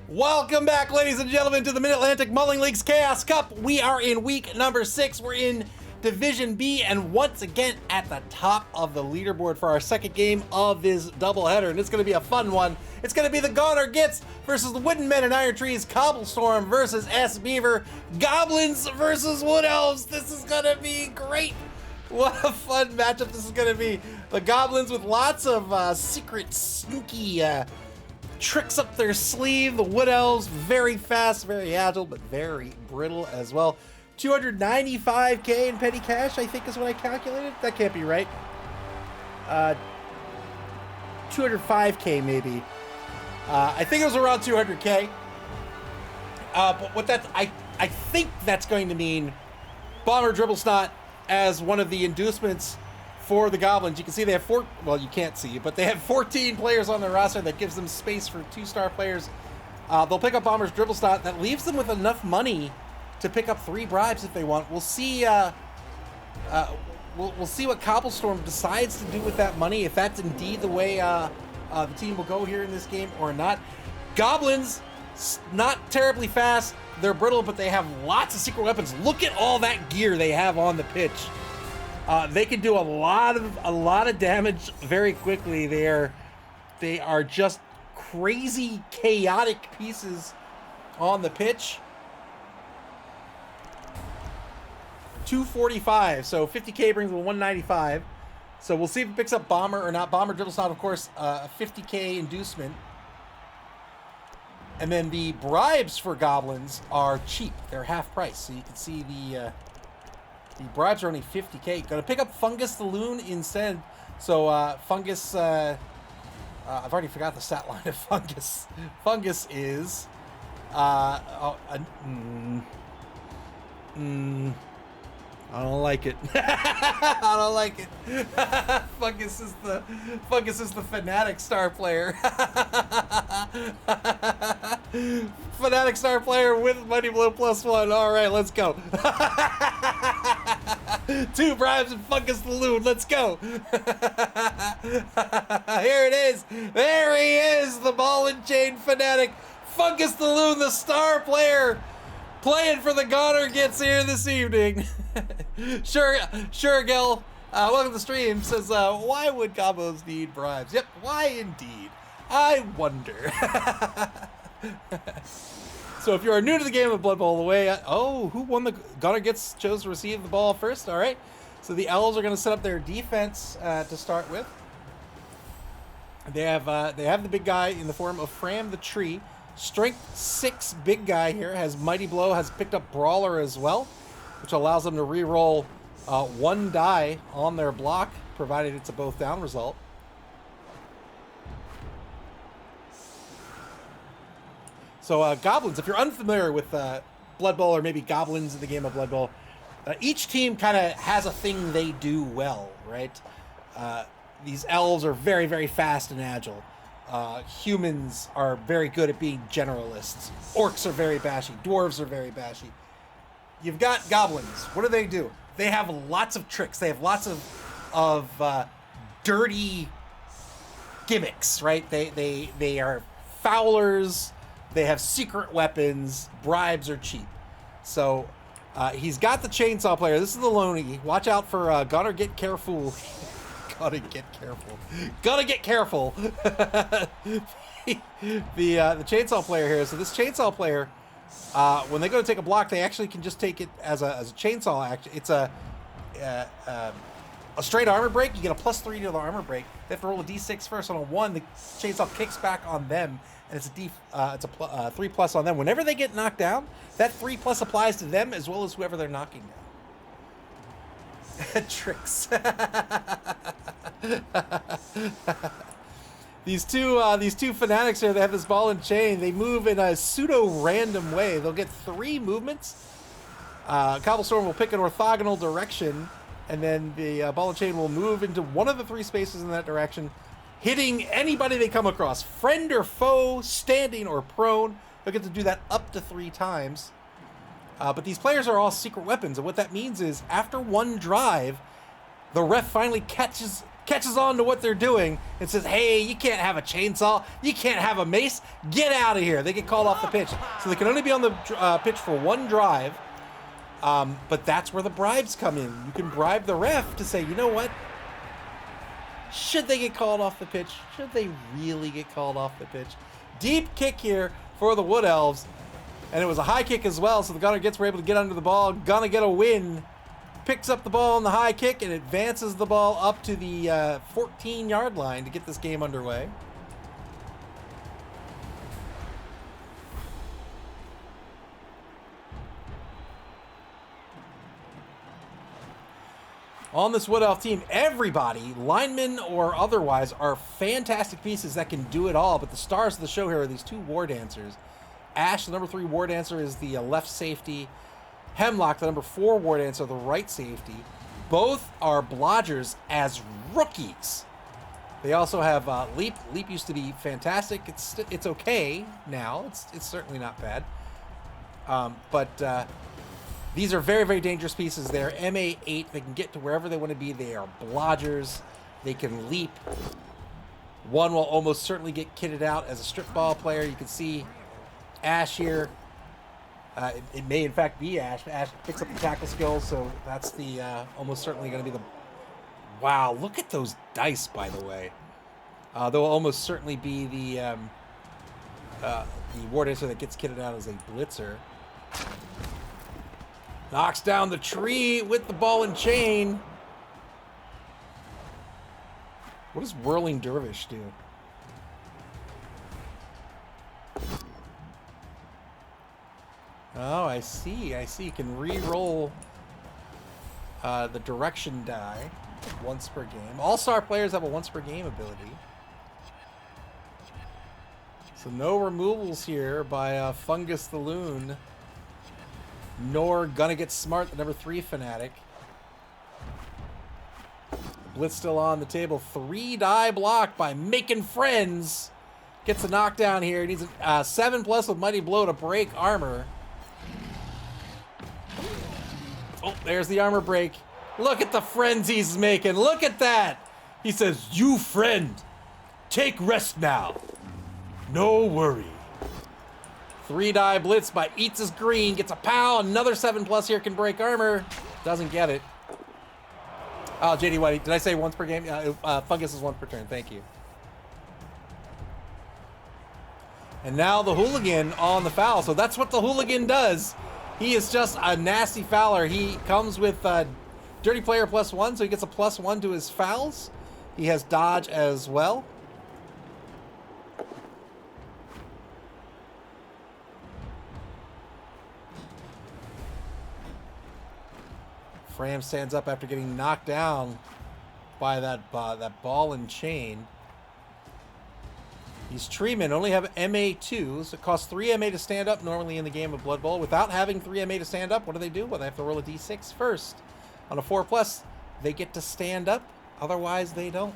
Welcome back, ladies and gentlemen, to the Mid-Atlantic Mulling League's Chaos Cup. We are in week number 6. We're in Division B, and once again at the top of the leaderboard for our second game of this doubleheader, and it's going to be a fun one. It's going to be the Goner Gitz versus the Wooden Men and Iron Trees, Cobblestorm versus S Beaver, Goblins versus Wood Elves. This is going to be great. What a fun matchup this is going to be. The Goblins with lots of secret, sneaky tricks up their sleeve. The Wood Elves, very fast, very agile, but very brittle as well. 295k in petty cash, I think is what I calculated. That can't be right. 205k maybe. I think it was around 200k. But what that's, I think that's going to mean Bomber Dribble Snot as one of the inducements for the Goblins. You can see they have well, you can't see, but they have 14 players on their roster. That gives them space for 2-star players. They'll pick up Bomber's Dribble Snot. That leaves them with enough money to pick up 3 bribes if they want. We'll see. We'll see what Cobblestorm decides to do with that money, if that's indeed the way the team will go here in this game or not. Goblins, not terribly fast. They're brittle, but they have lots of secret weapons. Look at all that gear they have on the pitch. They can do a lot of damage very quickly. They are just crazy, chaotic pieces on the pitch. 245, so 50k brings them 195. So we'll see if it picks up Bomber or not. Bomber Dribble Snot, of course, a 50k inducement. And then the bribes for Goblins are cheap. They're half price, so you can see the bribes are only 50k. Gonna pick up Fungus the Loon instead. So Fungus, I've already forgot the stat line of Fungus. Fungus is, I don't like it. I don't like it. Fungus is the Fnatic star player. Fnatic star player with Mighty Blow +1. All right, let's go. 2 bribes and Fungus the Loon. Let's go. Here it is. There he is, the ball and chain Fnatic. Fungus the Loon, the star player, playing for the Goner Gitz here this evening. Sure, Gil. Welcome to the stream. Says, why would Gobos need bribes? Yep, why indeed? I wonder. So if you are new to the game of Blood Bowl away, who won the Goner Gitz chose to receive the ball first? All right. So the Elves are going to set up their defense to start with. They have the big guy in the form of Fram the Tree. Strength 6 big guy here, has Mighty Blow, has picked up Brawler as well, which allows them to re-roll 1 die on their block, provided it's a both down result. So Goblins, if you're unfamiliar with Blood Bowl or maybe Goblins in the game of Blood Bowl, each team kind of has a thing they do well, right? These elves are very, very fast and agile. Humans are very good at being generalists. Orcs are very bashy. Dwarves are very bashy. You've got Goblins. What do? They have lots of tricks. They have lots of dirty gimmicks, right? They are fowlers. They have secret weapons. Bribes are cheap. So he's got the chainsaw player. This is the Loney. Watch out for Gotta Get Careful. Gotta get careful. Gotta get careful. The chainsaw player here. So this chainsaw player, when they go to take a block, they actually can just take it as a chainsaw action. It's a straight armor break. You get a +3 to the armor break. They have to roll a d6 first. On a 1, the chainsaw kicks back on them, and it's a 3+ on them. Whenever they get knocked down, that 3+ applies to them as well as whoever they're knocking down. Tricks. These two Fanatics here, they have this ball and chain. They move in a pseudo-random way. They'll get 3 movements. Cobblestorm will pick an orthogonal direction, and then the ball and chain will move into one of the 3 spaces in that direction, hitting anybody they come across. Friend or foe, standing or prone. They'll get to do that up to 3 times. But these players are all secret weapons, and what that means is after 1 drive, the ref finally catches catches on to what they're doing and says, hey, you can't have a chainsaw. You can't have a mace. Get out of here. They get called off the pitch. So they can only be on the pitch for one drive. But that's where the bribes come in. You can bribe the ref to say, you know what? Should they get called off the pitch? Should they really get called off the pitch? Deep kick here for the Wood Elves. And it was a high kick as well, so the Gunner Gitz were able to get under the ball. Gonna get a win. Picks up the ball on the high kick and advances the ball up to the 14-yard line to get this game underway. On this Wood Elf team, everybody, linemen or otherwise, are fantastic pieces that can do it all. But the stars of the show here are these two War Dancers. Ash, the number 3 War Dancer, is the left safety. Hemlock, the number 4 War Dancer, the right safety. Both are blodgers as rookies. They also have Leap. Leap used to be fantastic. It's okay now. It's certainly not bad. But these are very, very dangerous pieces. They're MA8. They can get to wherever they want to be. They are blodgers. They can leap. One will almost certainly get kitted out as a strip ball player. You can see Ash here. It may, in fact, be Ash. Ash picks up the tackle skills, so that's the almost certainly going to be the... Wow, look at those dice, by the way. They'll almost certainly be the War Dancer that gets kitted out as a blitzer. Knocks down the tree with the ball and chain. What does Whirling Dervish do? Oh, I see. I see. You can re-roll the direction die once per game. All-star players have a once per game ability. So no removals here by Fungus the Loon. Nor Gonna Get Smart, the number 3 Fanatic. Blitz still on the table. 3 die block by Making Friends. Gets a knockdown here. He needs a 7+ with Mighty Blow to break armor. Oh, there's the armor break. Look at the friends he's making. Look at that. He says, you friend, take rest now. No worry. 3 die blitz by Eats His Green. Gets a pow. Another 7+ here can break armor. Doesn't get it. Oh, JD Whitey. Did I say once per game? Fungus is once per turn. Thank you. And now the Hooligan on the foul. So that's what the Hooligan does. He is just a nasty fouler. He comes with Dirty Player +1, so he gets a +1 to his fouls. He has dodge as well. Fram stands up after getting knocked down by that ball and chain. These Treemen only have MA2, so it costs 3 MA to stand up normally in the game of Blood Bowl. Without having 3 MA to stand up, what do? Well, they have to roll a D6 first. On a 4+, they get to stand up. Otherwise, they don't.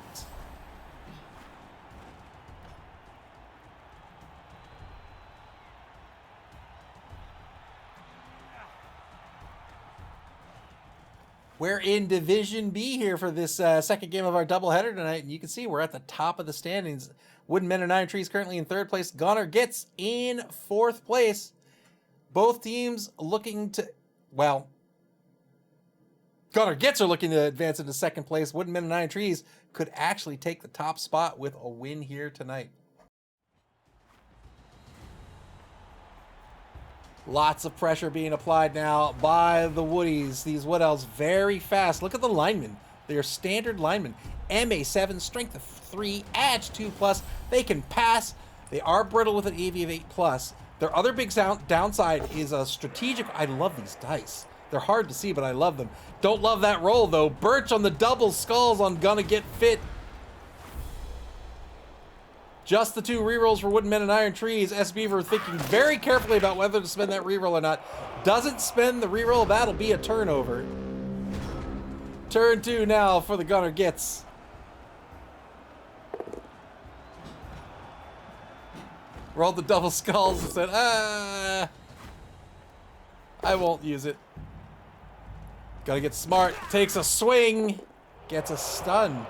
We're in Division B here for this second game of our doubleheader tonight, and you can see we're at the top of the standings. Wooden Men and Iron Trees currently in 3rd place. Gunner Gitz in 4th place. Both teams looking to, well, Gunner Gitz are looking to advance into 2nd place. Wooden Men and Iron Trees could actually take the top spot with a win here tonight. Lots of pressure being applied now by the Woodies. These Wood Elves very fast. Look at the linemen. They are standard linemen. MA7, strength of 3, edge 2+. They can pass. They are brittle with an AV of 8+. Their other big downside is a strategic. I love these dice. They're hard to see, but I love them. Don't love that roll, though. Birch on the double skulls on Gonna Get Fit. Just the 2 rerolls for Wooden Men and Iron Trees. S. Beaver thinking very carefully about whether to spend that reroll or not. Doesn't spend the reroll. That'll be a turnover. Turn 2 now for the Gunner Gitz. Rolled the double skulls and said, I won't use it. Gotta get smart. Takes a swing. Gets a stun.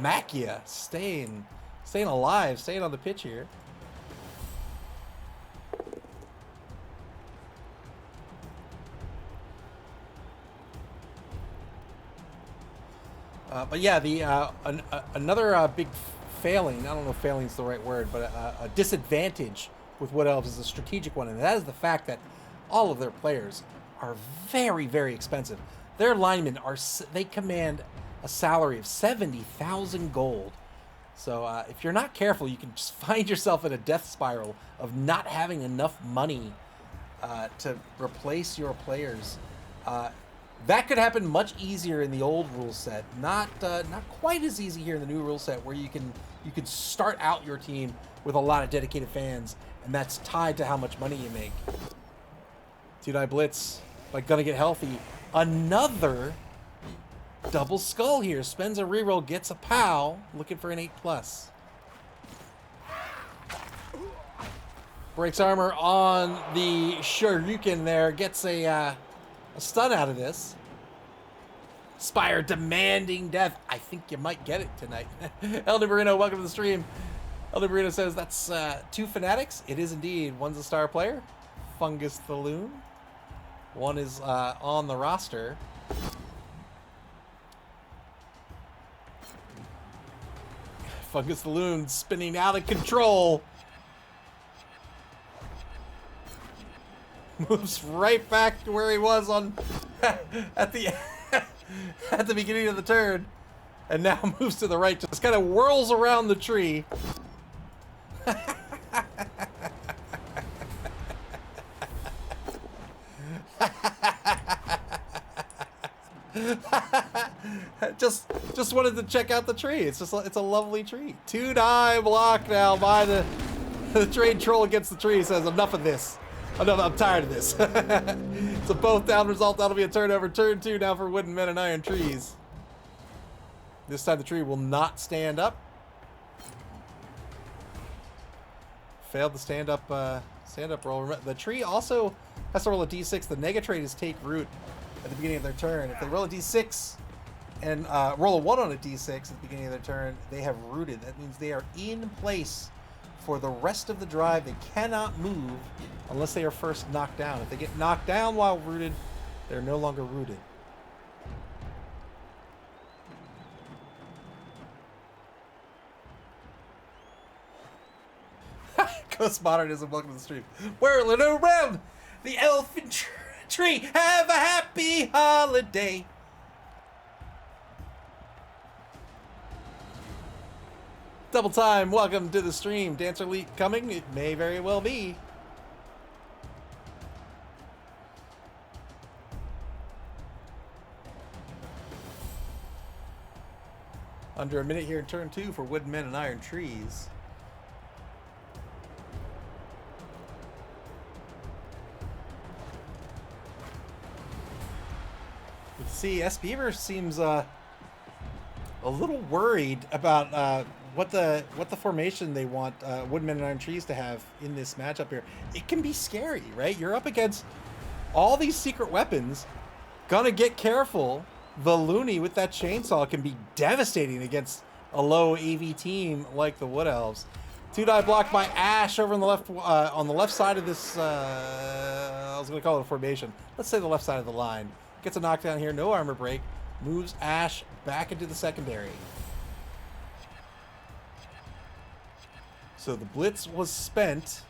Makia staying alive, staying on the pitch here. But yeah, another big failing, I don't know if failing is the right word, but a disadvantage with Wood Elves is a strategic one, and that is the fact that all of their players are very, very expensive. Their linemen they command a salary of 70,000 gold. So if you're not careful, you can just find yourself in a death spiral of not having enough money to replace your players. That could happen much easier in the old rule set. Not quite as easy here in the new rule set, where you can start out your team with a lot of dedicated fans, and that's tied to how much money you make. 2-die blitz, like gonna get healthy. Another double skull here. Spends a reroll, gets a POW, looking for an 8+. Breaks armor on the Shoryuken there, gets a stun out of this. Spire demanding death. I think you might get it tonight. Elder Marino, welcome to the stream. Elder Marino says that's 2 fanatics. It is indeed. One's a star player, Fungus the Loon. One is on the roster. Fungus the Loon spinning out of control. Moves right back to where he was on at the beginning of the turn, and now moves to the right. Just kind of whirls around the tree. just wanted to check out the tree. It's a lovely tree. 2-die block now by the trade troll against the tree. Says enough of this. I'm tired of this. It's a both down result. That'll be a turnover. Turn 2 now for Wooden Men and Iron Trees. This time the tree will not stand up. Failed the stand up roll. The tree also has to roll a d6. The Negatraders take root at the beginning of their turn. If they roll a d6 and roll a 1 on a d6 at the beginning of their turn, they have rooted. That means they are in place for the rest of the drive. They cannot move unless they are first knocked down. If they get knocked down while rooted, they're no longer rooted. Ghost Modernism, welcome to the stream. Whirling around the elfin tree, have a happy holiday. Double time, welcome to the stream. Dancer Leak coming, it may very well be. Under a minute here in turn 2 for Wooden Men and Iron Trees. You can see S. Beaver seems a little worried about what the formation they want Wooden Men and Iron Trees to have in this matchup here. It can be scary, right? You're up against all these secret weapons. Gonna get careful. The Looney with that chainsaw can be devastating against a low AV team like the Wood Elves. 2-die block by Ash over on the left side of this. I was gonna call it a formation. Let's say the left side of the line. Gets a knockdown here. No armor break. Moves Ash back into the secondary. So the blitz was spent.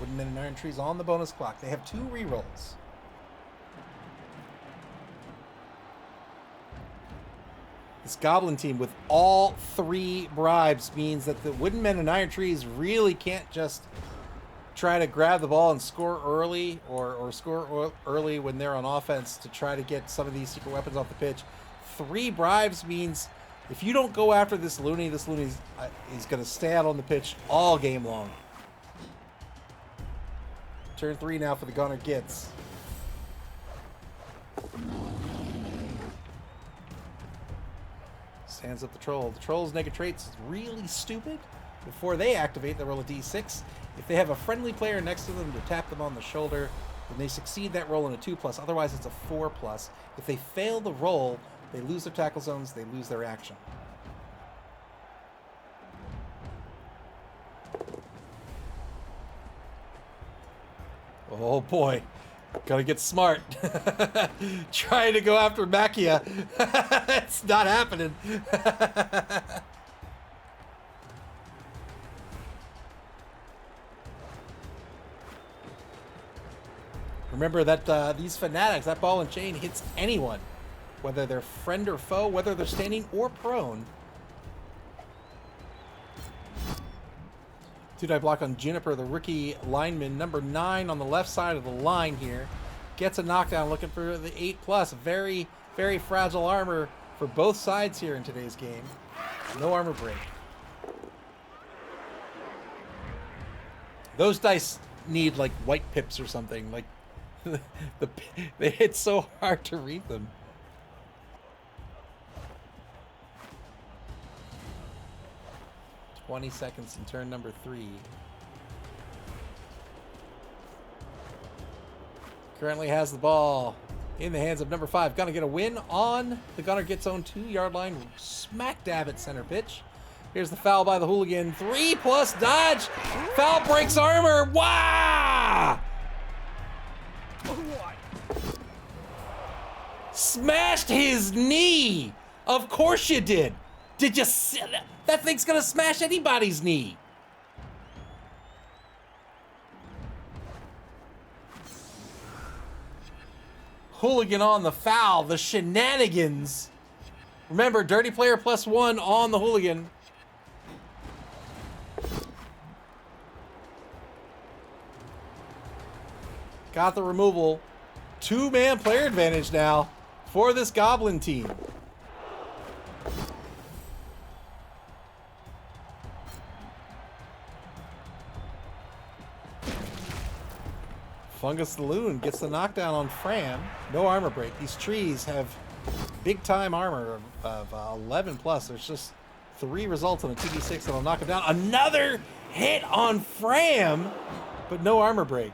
Wooden Men and Iron Trees on the bonus clock. They have 2 rerolls. This Goblin team with all 3 bribes means that the Wooden Men and Iron Trees really can't just try to grab the ball and score early or score early when they're on offense to try to get some of these secret weapons off the pitch. 3 bribes means if you don't go after this Looney is going to stay out on the pitch all game long. Turn 3 now for the Gunner Gitz. Stands up the Troll. The Troll's negative traits is really stupid. Before they activate, they roll a d6. If they have a friendly player next to them to tap them on the shoulder, then they succeed that roll in a 2+. Otherwise, it's a 4+. If they fail the roll, they lose their tackle zones. They lose their action. Oh boy, gotta get smart. Trying to go after Makia. It's not happening. Remember that these fanatics, that ball and chain hits anyone, whether they're friend or foe, whether they're standing or prone. Two-die block on Juniper, the rookie lineman, number 9 on the left side of the line here. Gets a knockdown, looking for the 8+. Very, very fragile armor for both sides here in today's game. No armor break. Those dice need like white pips or something. Like they hit so hard to read them. "20 seconds in turn number 3. Currently has the ball in the hands of number 5. Gonna get a win on the Gunner Gitz own 2-yard line. Smack dab at center pitch. Here's the foul by the hooligan. 3+ dodge. Foul breaks armor. Wow! Smashed his knee. Of course you did. Did you see that? That thing's gonna smash anybody's knee. Hooligan on the foul. The shenanigans. Remember, dirty player +1 on the hooligan. Got the removal. 2-man player advantage now for this Goblin team. Fungus the Loon gets the knockdown on Fram. No armor break. These trees have big time armor of 11+. There's just 3 results on a 2d6 that'll knock him down. Another hit on Fram, but no armor break.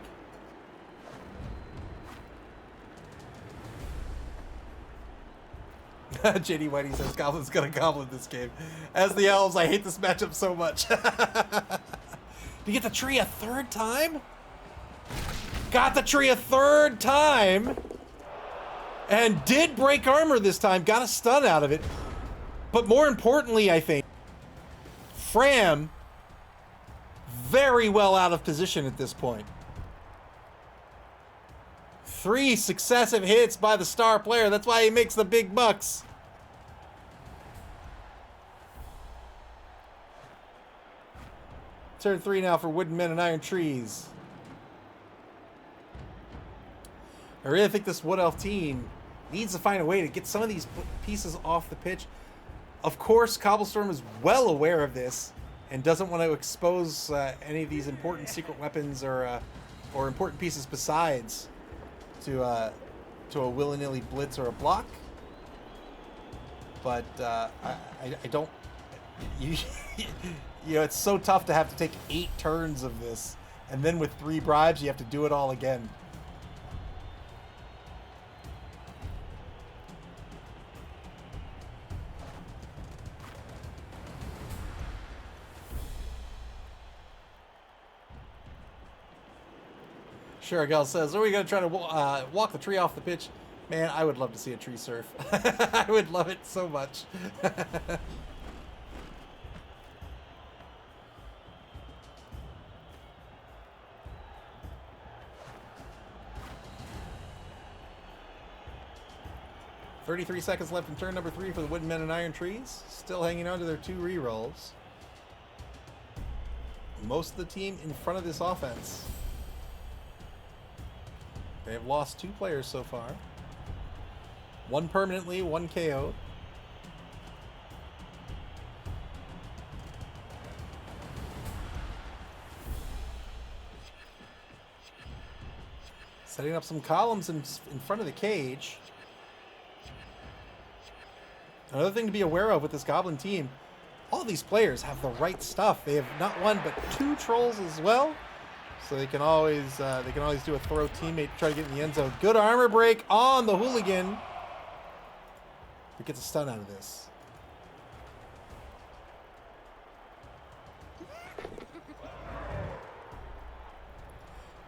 JD Whitey says Goblin's gonna Goblin this game. As the Elves, I hate this matchup so much. Do you get the tree a 3rd time? Got the tree a 3rd time. And did break armor this time. Got a stun out of it. But more importantly, I think, Fram very well out of position at this point. 3 successive hits by the star player. That's why he makes the big bucks. Turn 3 now for Wooden Men and Iron Trees. I really think this Wood Elf team needs to find a way to get some of these pieces off the pitch. Of course, Cobblestorm is well aware of this and doesn't want to expose any of these important secret weapons or important pieces besides to a willy-nilly blitz or a block. But I don't. You know, it's so tough to have to take 8 turns of this, and then with 3 bribes, you have to do it all again. Sure, Gal says, are we going to try to walk the tree off the pitch? Man, I would love to see a tree surf. I would love it so much. 33 seconds left in turn number 3 for the Wooden Men and Iron Trees. Still hanging on to their 2 rerolls. Most of the team in front of this offense. They have lost 2 players so far. 1 permanently, 1 KO'd. Setting up some columns in front of the cage. Another thing to be aware of with this Goblin team, all these players have the right stuff. They have not one but 2 trolls as well, so they can always do a throw teammate to try to get in the end zone. Good armor break on the hooligan, but gets a stun out of this.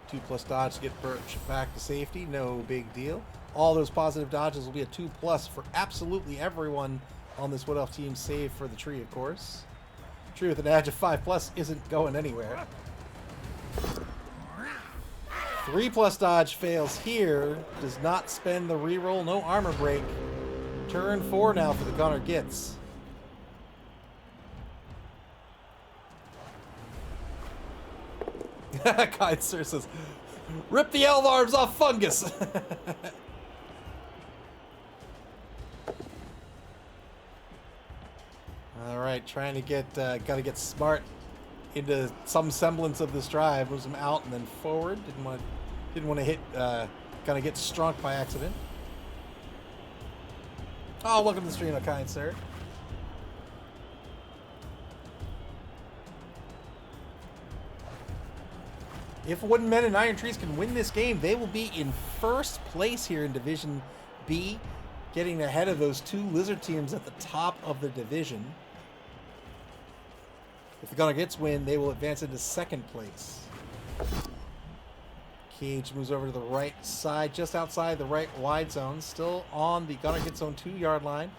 Two plus dodge to get Birch back to safety. No big deal. All those positive dodges will be a 2+ for absolutely everyone on this Wood Elf team, save for the tree, of course. Tree with an edge of 5+ isn't going anywhere. 3+ dodge fails here. Does not spend the reroll. No armor break. Turn 4 now for the gunner Gitz. Kaiser says, rip the elf arms off fungus. All right, trying to get, gotta get smart into some semblance of this drive. Moves him out and then forward. Didn't want to hit, gonna get strunk by accident. Oh, welcome to the stream, kind sir. If Wooden Men and Iron Trees can win this game, they will be in first place here in Division B, getting ahead of those 2 lizard teams at the top of the division. If the Gunner Gitz win, they will advance into second place. Cage moves over to the right side, just outside the right wide zone, still on the Gunner Gitz zone 2-yard line.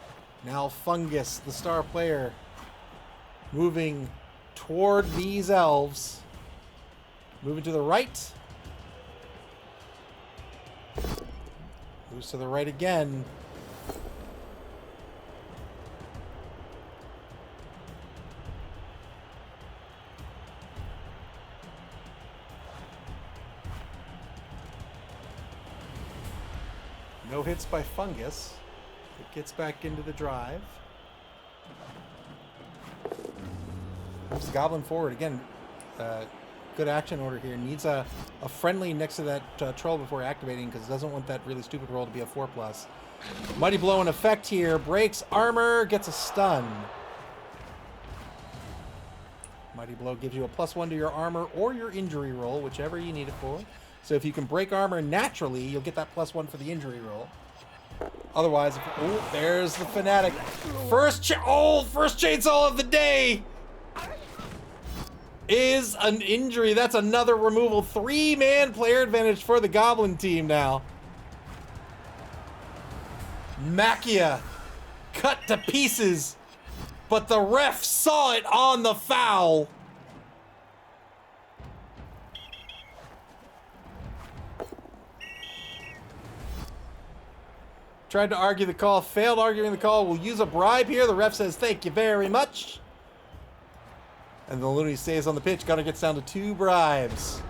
Now Fungus, the star player, moving toward these elves. Moving to the right. Moves to the right again. No hits by Fungus. It gets back into the drive. Moves the Goblin forward again. Good action order here. Needs a friendly next to that troll before activating, because it doesn't want that really stupid roll to be a 4+. Mighty Blow in effect here. Breaks armor. Gets a stun. Mighty Blow gives you a +1 to your armor or your injury roll, whichever you need it for. So if you can break armor naturally, you'll get that +1 for the injury roll. Otherwise, oh, there's the Fanatic. First chainsaw of the day is an injury. That's another removal. 3-man player advantage for the Goblin team now. Makia cut to pieces, but the ref saw it on the foul. Tried to argue the call, failed arguing the call. We'll use a bribe here. The ref says, thank you very much. And the Looney stays on the pitch. Gunner gets down to 2 bribes.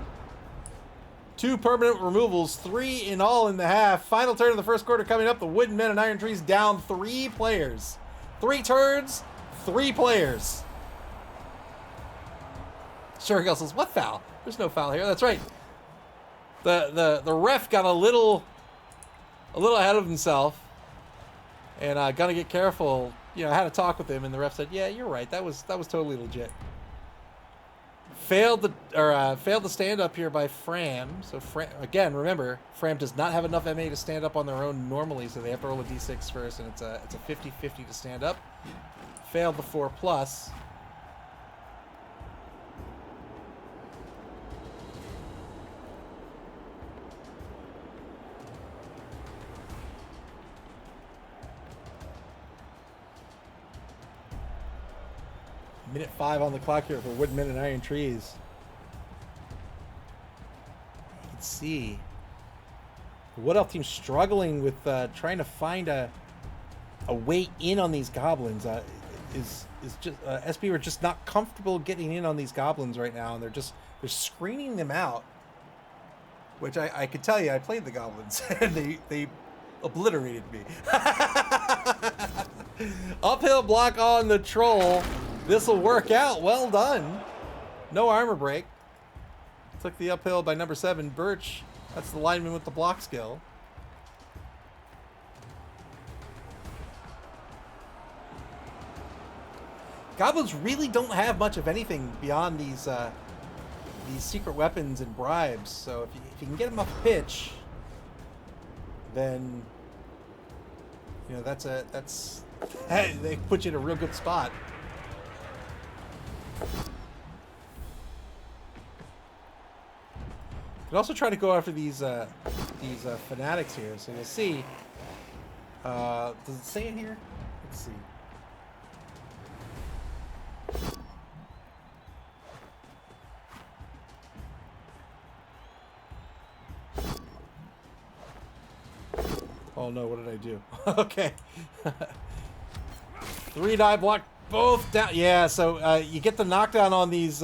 2 permanent removals, 3 in all in the half. Final turn of the first quarter coming up. The Wooden Men and Iron Trees down 3 players. 3 turns, 3 players. Shergill says, what foul? There's no foul here. That's right. The ref got a little ahead of himself. And gonna get careful. You know, I had a talk with him, and the ref said, yeah, you're right. That was totally legit. Failed the stand up here by Fram. So again, remember, Fram does not have enough MA to stand up on their own normally, so they have to roll a d6 first, and it's a 50-50 to stand up. Failed the 4+. Minute 5 on the clock here for Wooden Men and Iron Trees. You can see the Wood Elf team struggling with trying to find a way in on these goblins. Is just SP are just not comfortable getting in on these goblins right now, and they're screening them out. Which I could tell you, I played the goblins and they obliterated me. Uphill block on the troll. This will work out. Well done. No armor break. Took the uphill by number 7, Birch. That's the lineman with the block skill. Goblins really don't have much of anything beyond these secret weapons and bribes. So if you can get them off pitch, then you know that's they put you in a real good spot. You can also try to go after these fanatics here. So you'll see. Does it say it here? Let's see. Oh no, what did I do? Okay. 3 die block, both down. Yeah, so you get the knockdown on these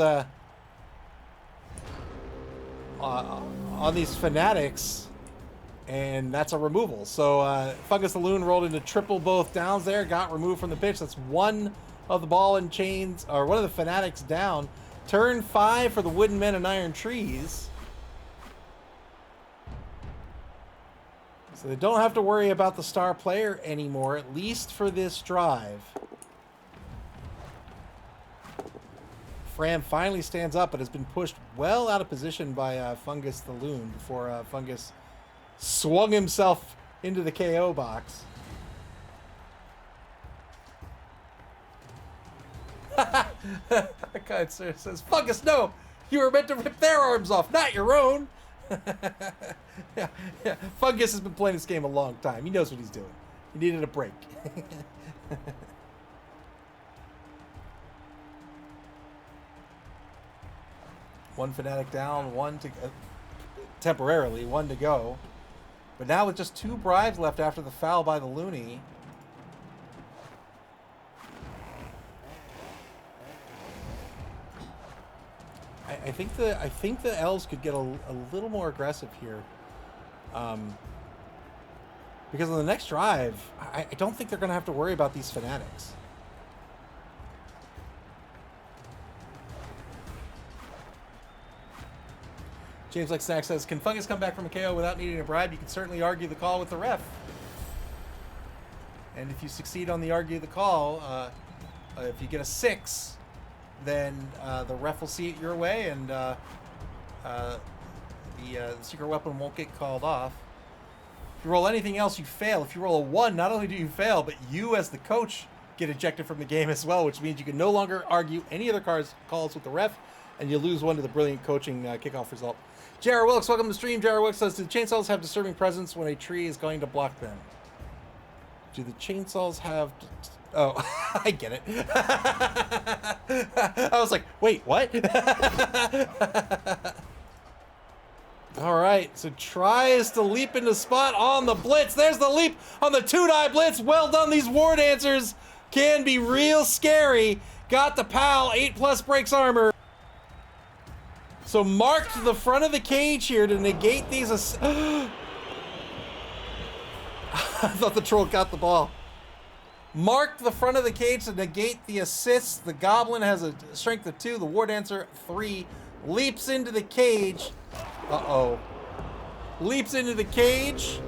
fanatics, and that's a removal. So Fungus the Loon rolled into triple both downs there, got removed from the pitch. That's one of the ball and chains, or one of the fanatics down. Turn 5 for the Wooden Men and Iron Trees. So they don't have to worry about the star player anymore, at least for this drive. Fram finally stands up, but has been pushed well out of position by Fungus the Loon before Fungus swung himself into the KO box. That guy says, Fungus, no! You were meant to rip their arms off, not your own! yeah. Fungus has been playing this game a long time. He knows what he's doing. He needed a break. One fanatic down, one to temporarily, one to go. But now with just 2 bribes left after the foul by the Looney. I think the Elves could get a little more aggressive here, because on the next drive, I don't think they're going to have to worry about these fanatics. James Like Snack says, "Can Fungus come back from a KO without needing a bribe? You can certainly argue the call with the ref, and if you succeed on the argue the call, if you get a 6." Then the ref will see it your way, and the secret weapon won't get called off. If you roll anything else, you fail. If you roll a 1, not only do you fail, but you as the coach get ejected from the game as well, which means you can no longer argue any other calls with the ref, and you lose 1 to the brilliant coaching kickoff result. J.R. Wilkes, welcome to the stream. J.R. Wilkes says, do the chainsaws have disturbing presence when a tree is going to block them? Do the chainsaws have... Oh, I get it. I was like, wait, what? All right, so tries to leap into spot on the blitz. There's the leap on the 2-die blitz. Well done. These war dancers can be real scary. Got the pal, 8+ breaks armor. So marked the front of the cage here to negate these. I thought the troll got the ball. Marked the front of the cage to negate the assists. The Goblin has a strength of 2. The War Dancer 3. Leaps into the cage. Uh-oh. Leaps into the cage.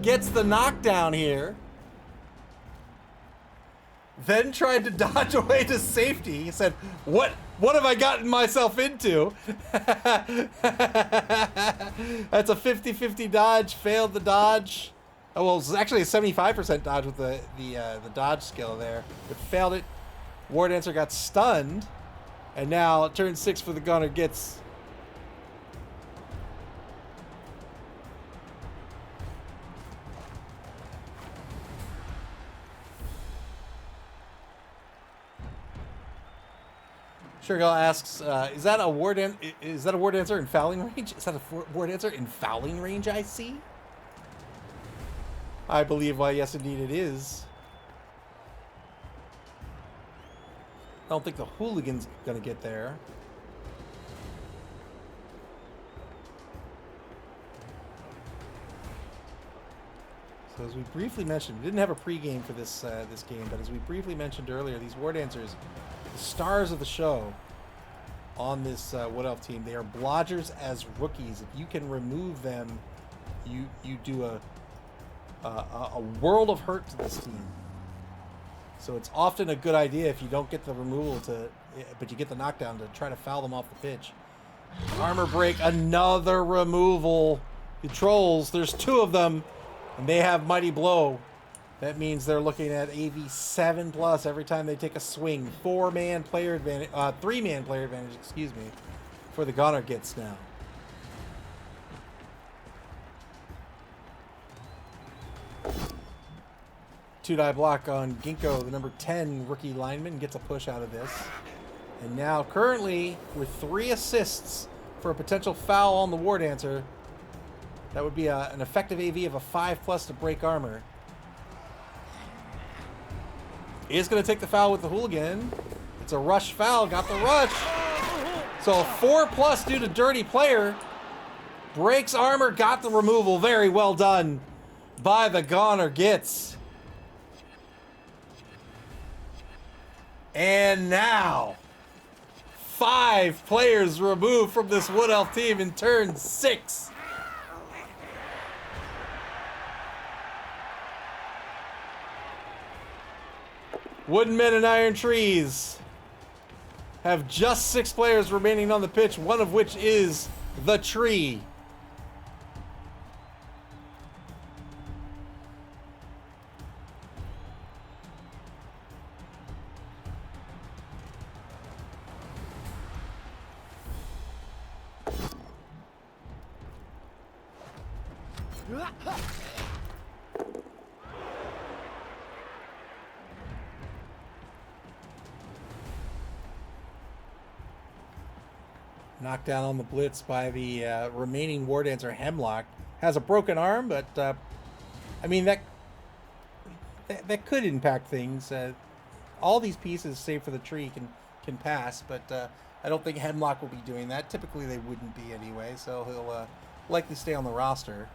Gets the knockdown here. Then tried to dodge away to safety. He said, what have I gotten myself into? That's a 50-50 dodge. Failed the dodge. Oh, well, it's actually a 75% dodge with the dodge skill there, but failed it. War Dancer got stunned, and now turn 6 for the gunner Gitz. Sugargal asks, is that a war dancer in fouling range? Is that a war dancer in fouling range? I see. I believe, why, yes, indeed it is. I don't think the hooligan's gonna get there. So as we briefly mentioned, we didn't have a pregame for this this game, but as we briefly mentioned earlier, these War Dancers, the stars of the show on this Wood Elf team, they are blodgers as rookies. If you can remove them, you do a world of hurt to this team. So it's often a good idea if you don't get the removal but you get the knockdown to try to foul them off the pitch. Armor break, another removal. The trolls, there's 2 of them, and they have Mighty Blow. That means they're looking at AV 7+ every time they take a swing. 4-man player advantage, 3-man player advantage, excuse me, for the Goner Gitz now. Two-die block on Ginkgo, the number 10 rookie lineman, gets a push out of this. And now, currently, with 3 assists for a potential foul on the War Dancer, that would be an effective AV of a 5+ to break armor. Is going to take the foul with the hooligan. It's a rush foul, got the rush. So 4+ due to dirty player. Breaks armor, got the removal. Very well done by the Goner Gitz. And now, 5 players removed from this Wood Elf team in turn 6. Wooden Men and Iron Trees have just 6 players remaining on the pitch, one of which is the tree. Knocked down on the blitz by the remaining War Dancer Hemlock. Has a broken arm, but I mean that could impact things. All these pieces, save for the tree, can pass, but I don't think Hemlock will be doing that. Typically, they wouldn't be anyway, so he'll likely stay on the roster.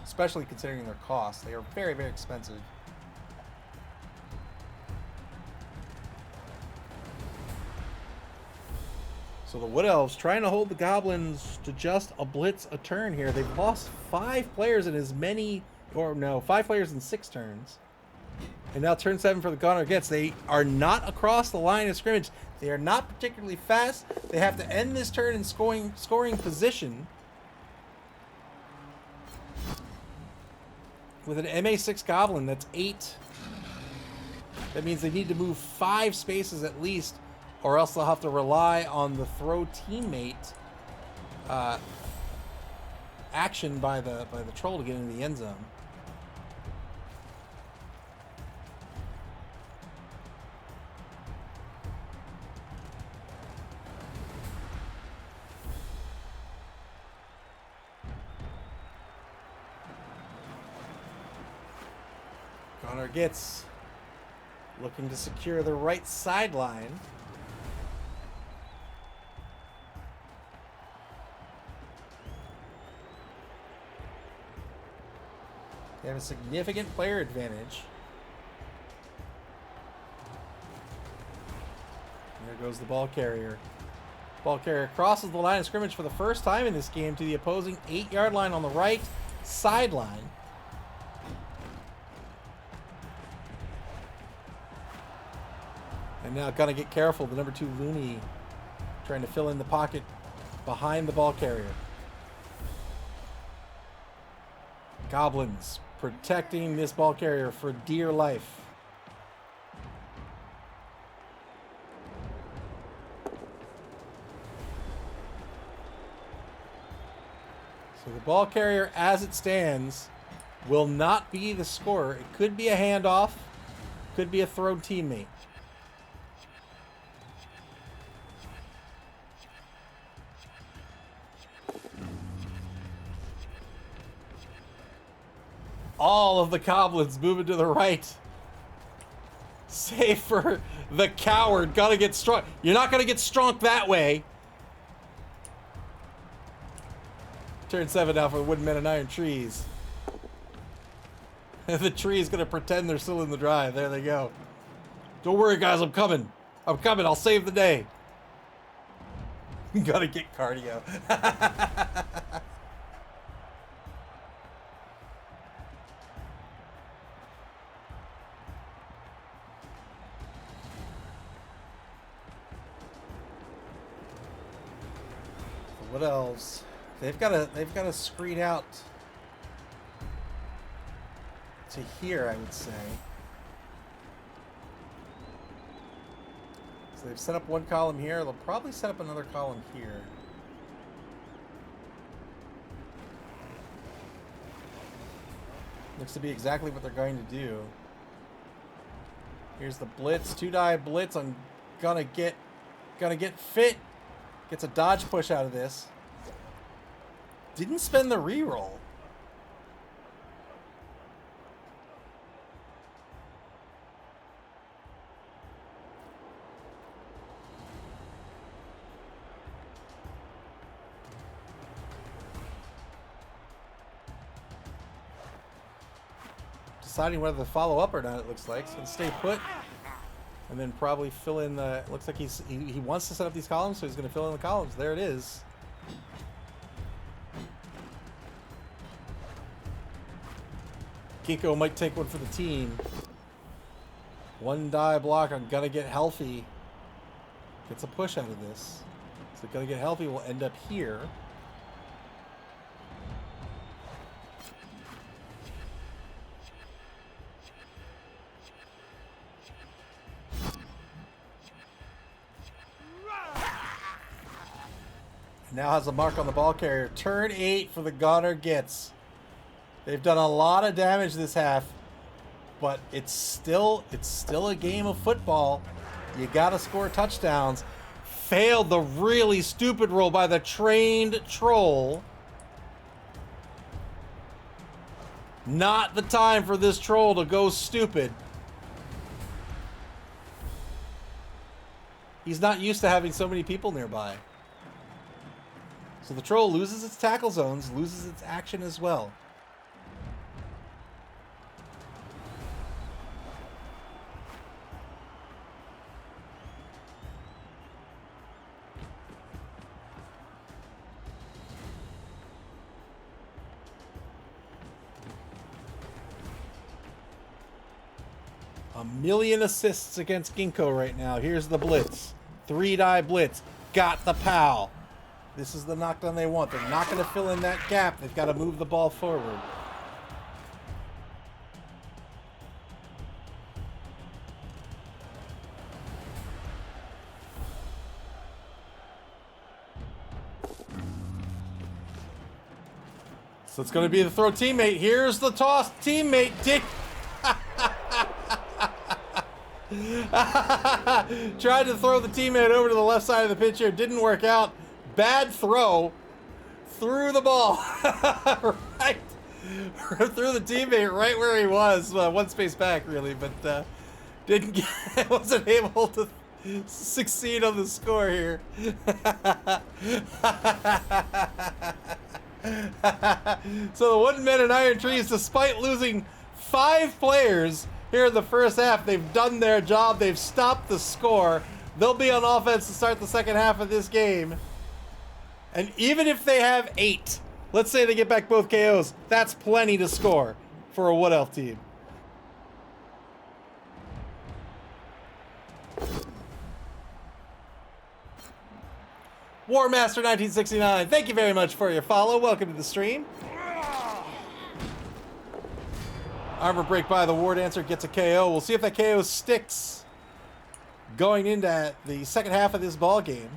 Especially considering their costs. They are very, very expensive. So the Wood Elves trying to hold the Goblins to just a blitz a turn here. They've lost 5 players in 5 players in 6 turns. And now turn 7 for the Goner Gitz. They are not across the line of scrimmage. They are not particularly fast. They have to end this turn in scoring position. With an MA6 Goblin, that's 8. That means they need to move 5 spaces at least, or else they'll have to rely on the throw teammate action by the troll to get into the end zone. Goner Gitz looking to secure the right sideline. They have a significant player advantage. There goes the ball carrier. Ball carrier crosses the line of scrimmage for the first time in this game to the opposing 8-yard line on the right sideline. And now gotta get careful. The number 2 Looney trying to fill in the pocket behind the ball carrier. Goblins protecting this ball carrier for dear life. So the ball carrier as it stands will not be the scorer. It could be a handoff, could be a thrown teammate. All of the Goblins moving to the right. Save for the coward. Gotta get strong. You're not gonna get strong that way. Turn 7 now for the Wooden Men and Iron Trees. The tree is gonna pretend they're still in the drive. There they go. Don't worry, guys. I'm coming. I'm coming. I'll save the day. Gotta get cardio. What else? They've got to screen out to here, I would say. So they've set up one column here. They'll probably set up another column here. Looks to be exactly what they're going to do. Here's the blitz, 2-die blitz. I'm gonna get fit. Gets a dodge push out of this. Didn't spend the reroll. Deciding whether to follow up or not, it looks like. He's going to stay put. And then probably fill in the... Looks like he wants to set up these columns, so he's going to fill in the columns. There it is. Kiko might take one for the team. 1-die block. I'm going to get healthy. Gets a push out of this. So going to get healthy will end up here. Now has a mark on the ball carrier. Turn 8 for the Gunner Gitz. They've done a lot of damage this half, but it's still a game of football. You gotta score touchdowns. Failed the really stupid roll by the trained troll. Not the time for this troll to go stupid. He's not used to having so many people nearby. So the troll loses its tackle zones, loses its action as well. A million assists against Ginkgo right now. Here's the blitz. 3-die blitz. Got the POW. This is the knockdown they want. They're not going to fill in that gap. They've got to move the ball forward. So it's going to be the throw teammate. Here's the toss teammate. Tried to throw the teammate over to the left side of the pitch here. Didn't work out. Bad throw. Threw the ball right through the teammate right where he was. One space back, really, but wasn't able to succeed on the score here. So the Wooden Men and Iron Trees, despite losing 5 players here in the first half, they've done their job. They've stopped the score. They'll be on offense to start the second half of this game. And even if they have 8, let's say they get back both KOs, that's plenty to score for a Wood Elf team. Warmaster1969, thank you very much for your follow. Welcome to the stream. Armor break by the War Dancer, gets a KO. We'll see if that KO sticks going into the second half of this ball game.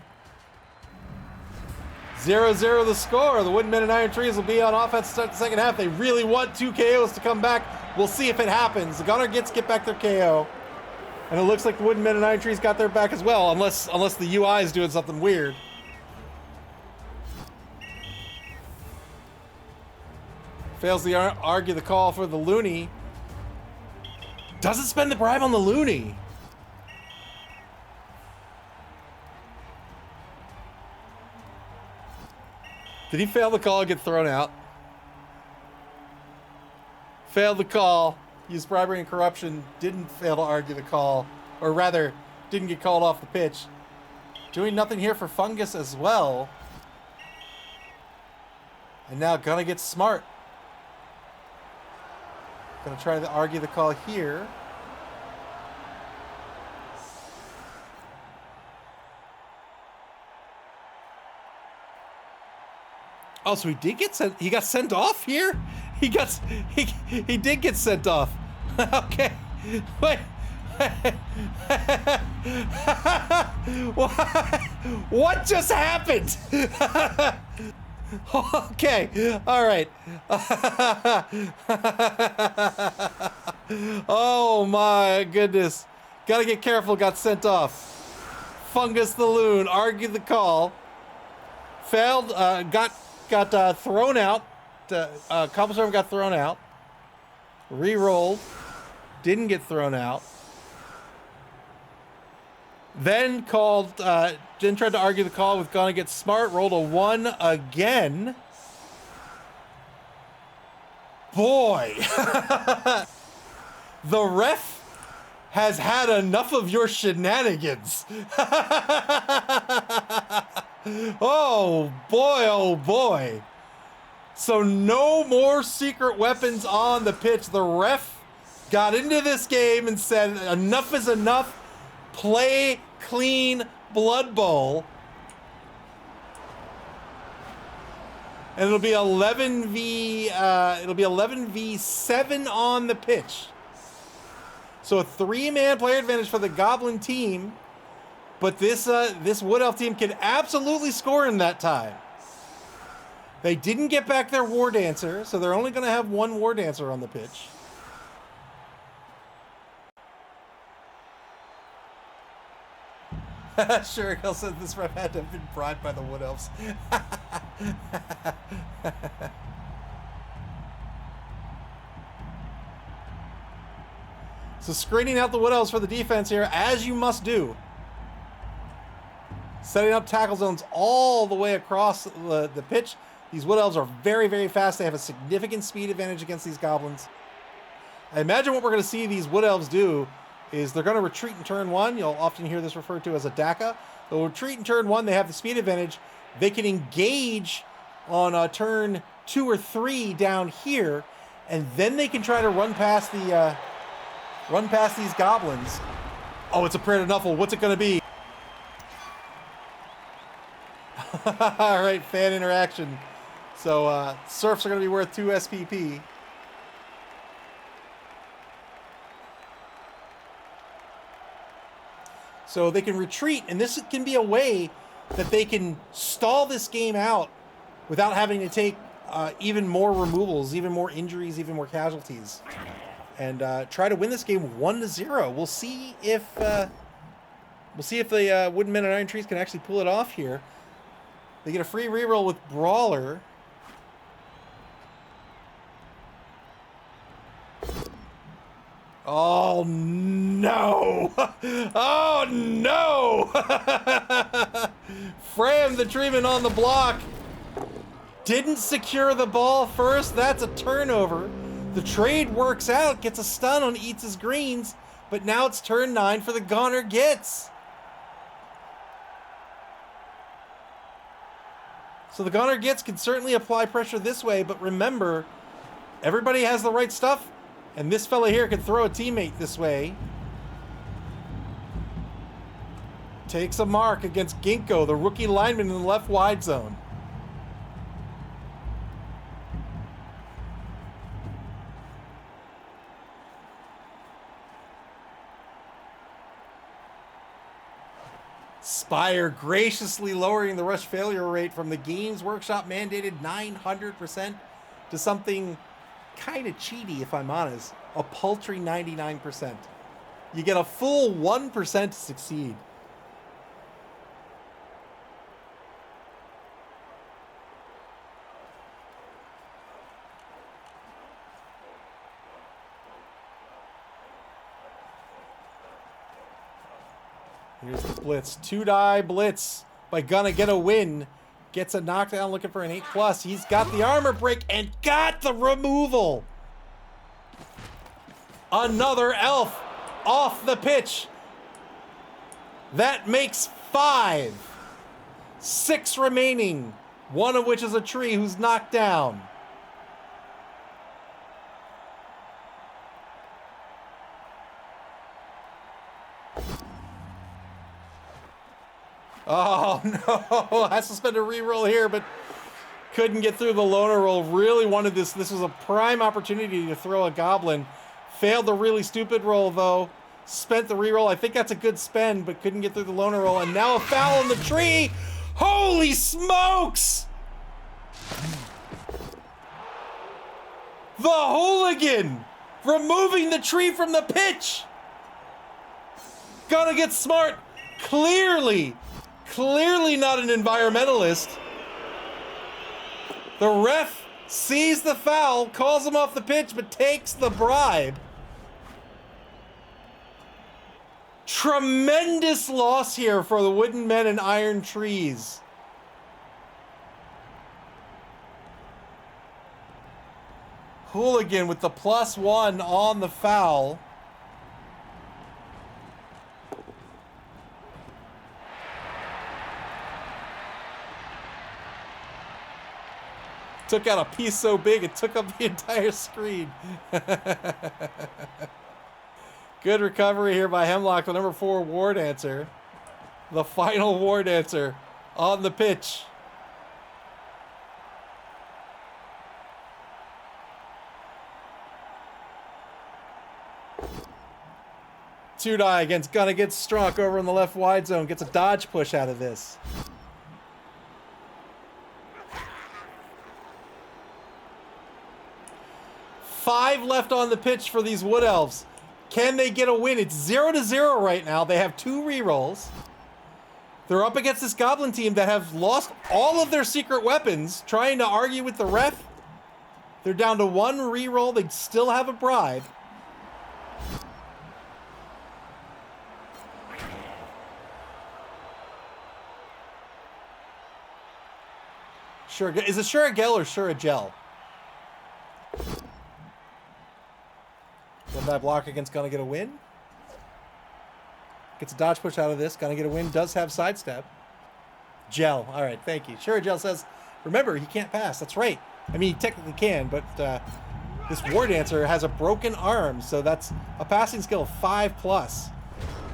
0-0 the score. The Wooden Men and Iron Trees will be on offense to start the second half. They really want 2 KOs to come back. We'll see if it happens. The Gunner get back their KO. And it looks like the Wooden Men and Iron Trees got their back as well, unless the UI is doing something weird. Fails to argue the call for the Looney. Doesn't spend the bribe on the Looney. Did he fail the call and get thrown out? Failed the call. Used bribery and corruption. Didn't fail to argue the call. Or rather, didn't get called off the pitch. Doing nothing here for Fungus as well. And now gonna get smart. Gonna try to argue the call here. Oh, so he did get sent. He got sent off here. He did get sent off. Okay, wait. What just happened? Okay, all right. Oh my goodness. Gotta get careful, got sent off. Fungus the Loon argued the call. Failed, got thrown out. Cobblestorm got thrown out. Re-rolled. Didn't get thrown out. Then tried to argue the call with Gonna Get Smart. Rolled a 1 again. Boy. The ref has had enough of your shenanigans. Oh boy, oh boy. So no more secret weapons on the pitch. The ref got into this game and said, enough is enough. Play clean Blood Bowl. And it'll be 11v7 on the pitch. So a 3-man player advantage for the Goblin team, but this Wood Elf team can absolutely score in that time. They didn't get back their War Dancer, so they're only going to have 1 War Dancer on the pitch. Sure, Hill said this ref had to have been bribed by the Wood Elves. So screening out the Wood Elves for the defense here, as you must do. Setting up tackle zones all the way across the pitch. These Wood Elves are very, very fast. They have a significant speed advantage against these Goblins. I imagine what we're going to see these Wood Elves do is they're going to retreat in turn 1. You'll often hear this referred to as a DACA. They'll retreat in turn 1. They have the speed advantage. They can engage on turn 2 or 3 down here, and then they can try to run past these Goblins. Oh, it's a prayer to Nuffle. What's it going to be? All right, fan interaction. So Surfs are going to be worth 2 SPP. So they can retreat, and this can be a way that they can stall this game out without having to take even more removals, even more injuries, even more casualties, and try to win this game 1-0. We'll see if the Wooden Men and Iron Trees can actually pull it off here. They get a free reroll with Brawler. Oh no! Oh no! Fram the treatment on the block. Didn't secure the ball first. That's a turnover. The trade works out, gets a stun on Eats His Greens, but now it's turn 9 for the Goner Gitz. So the Goner Gitz can certainly apply pressure this way, but remember, everybody has the right stuff. And this fella here can throw a teammate this way. Takes a mark against Ginkgo, the rookie lineman in the left wide zone. Spire graciously lowering the rush failure rate from the Games Workshop mandated 900% to something kind of cheaty, if I'm honest. A paltry 99%. You get a full 1% to succeed. Here's the blitz. 2-die blitz by Gonna Get a Win. Gets a knockdown looking for an 8+. He's got the armor break and got the removal. Another elf off the pitch. That makes 5. 6 remaining. One of which is a tree who's knocked down. Oh no, has to spend a reroll here, but Couldn't get through the loner roll. Really wanted this. This was a prime opportunity to throw a goblin. Failed the really stupid roll, though. Spent the reroll. I think that's a good spend, but couldn't get through the loner roll. And now a foul in the tree. Holy smokes! The hooligan removing the tree from the pitch. Gonna get smart. Clearly not an environmentalist. The ref sees the foul, calls him off the pitch, but takes the bribe. Tremendous loss here for the wooden men and iron trees. Hooligan with the +1 on the foul. Took out a piece so big it took up the entire screen. Good recovery here by Hemlock, the number 4 war dancer. The final war dancer on the pitch. Two die against Gonna get Strunk over in the left wide zone. Gets a dodge push out of this. Five left on the pitch for these Wood Elves. Can they get a win? It's 0-0 right now. They have 2 rerolls. They're up against this Goblin team that have lost all of their secret weapons, trying to argue with the ref. They're down to 1 reroll. They still have a bribe. Sure, is it Shuragel or Shuragel? Will that block against Gonna get a win? Gets a dodge push out of this. Gonna get a win. Does have sidestep. Gel. All right, thank you. Shuragel says, remember, he can't pass. That's right. I mean, he technically can, but this War Dancer has a broken arm, so that's a passing skill of 5+.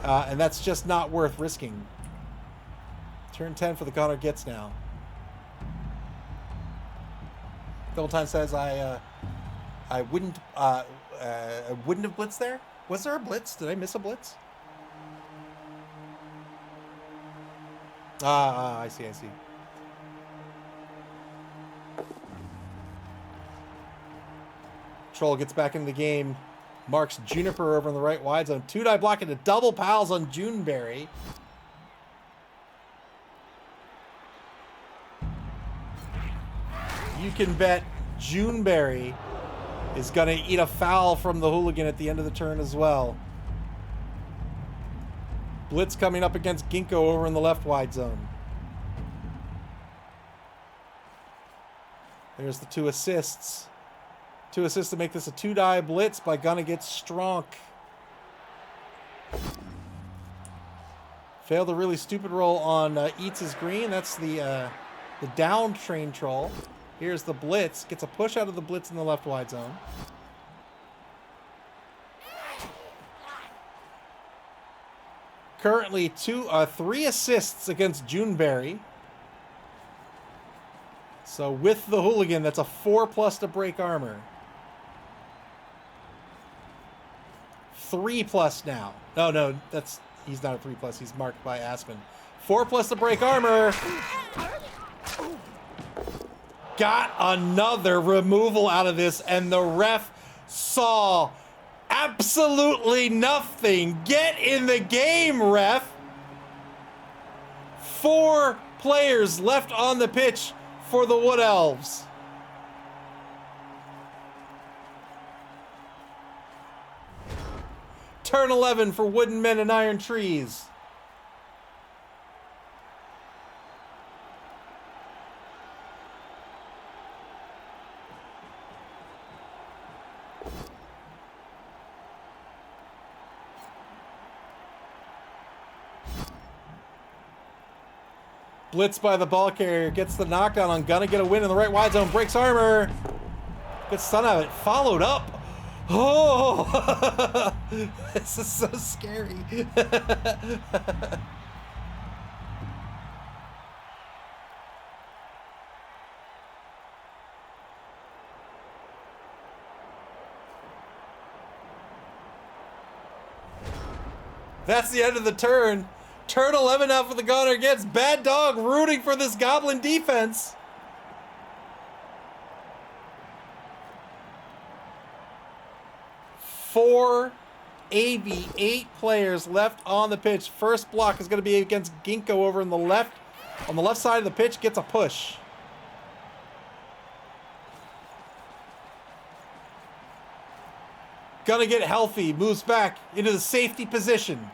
And that's just not worth risking. Turn 10 for the Connor Gitz now. Double Time says I wouldn't have blitzed there. Was there a blitz? Did I miss a blitz? I see. Troll gets back into the game. Marks Juniper over in the right wide zone. 2-die block into double pals on Juneberry. You can bet Juneberry is going to eat a foul from the hooligan at the end of the turn as well. Blitz coming up against Ginkgo over in the left wide zone. There's the 2 assists. 2 assists to make this a 2-die blitz by Gonna get Stronk. Failed a really stupid roll on Eats his Green. That's the down train troll. Here's the blitz. Gets a push out of the blitz in the left wide zone. Currently 3 assists against Juneberry. So with the hooligan, that's a 4+ to break armor. 3+ now. No, he's not a 3+. He's marked by Aspen. 4+ to break armor. Got another removal out of this, and the ref saw absolutely nothing. Get in the game, ref. 4 players left on the pitch for the Wood Elves. Turn 11 for Wooden Men and Iron Trees. Blitz by the ball carrier, gets the knockdown on Gonna get a win in the right wide zone, breaks armor. Gets stun out of it, followed up. Oh, this is so scary. That's the end of the turn. Turn 11 out for the Gunner Gitz. Bad Dog rooting for this Goblin defense. Four, maybe 8 players left on the pitch. First block is going to be against Ginkgo over on the left side of the pitch. Gets a push. Gonna get healthy. Moves back into the safety position.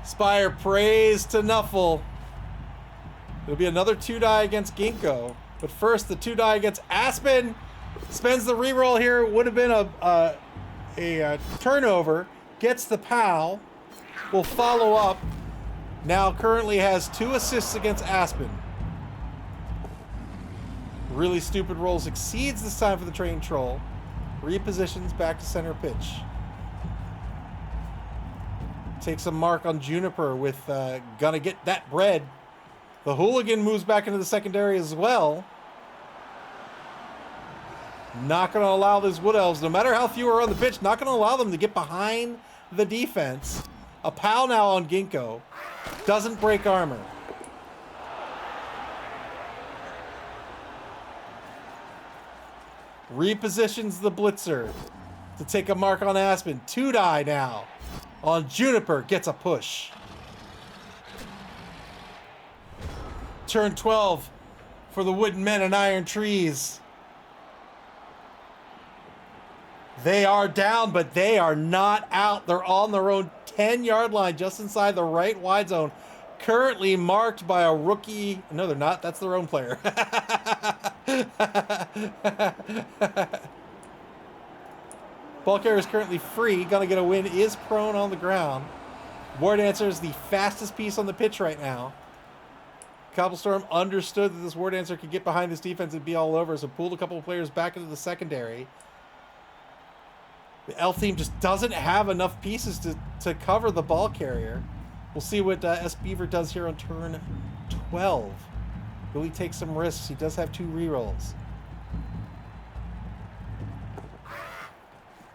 Spire prays to Nuffle. It'll be another 2-die against Ginkgo. But first, the 2-die against Aspen. Spends the reroll here. Would have been a turnover. Gets the POW. Will follow up. Now currently has 2 assists against Aspen. Really stupid roll succeeds this time for the train troll. Repositions back to center pitch. Takes a mark on Juniper with gonna get that bread. The hooligan moves back into the secondary as well. Not gonna allow these Wood Elves, no matter how few are on the pitch, not gonna allow them to get behind the defense. A POW now on Ginkgo. Doesn't break armor. Repositions the blitzer to take a mark on Aspen. 2-die now on Juniper. Gets a push. Turn 12 for the Wooden Men and Iron Trees. They are down, but they are not out. They're on their own 10-yard line, just inside the right wide zone. Currently marked by a rookie. No, they're not. That's their own player. Ball carrier is currently free. Gonna get a win. Is prone on the ground. War Dancer is the fastest piece on the pitch right now. Cobblestorm understood that this War Dancer could get behind this defense and be all over, so pulled a couple of players back into the secondary. The Elf team just doesn't have enough pieces to cover the ball carrier. We'll see what S. Beaver does here on turn 12. Will he take some risks? He does have 2 rerolls.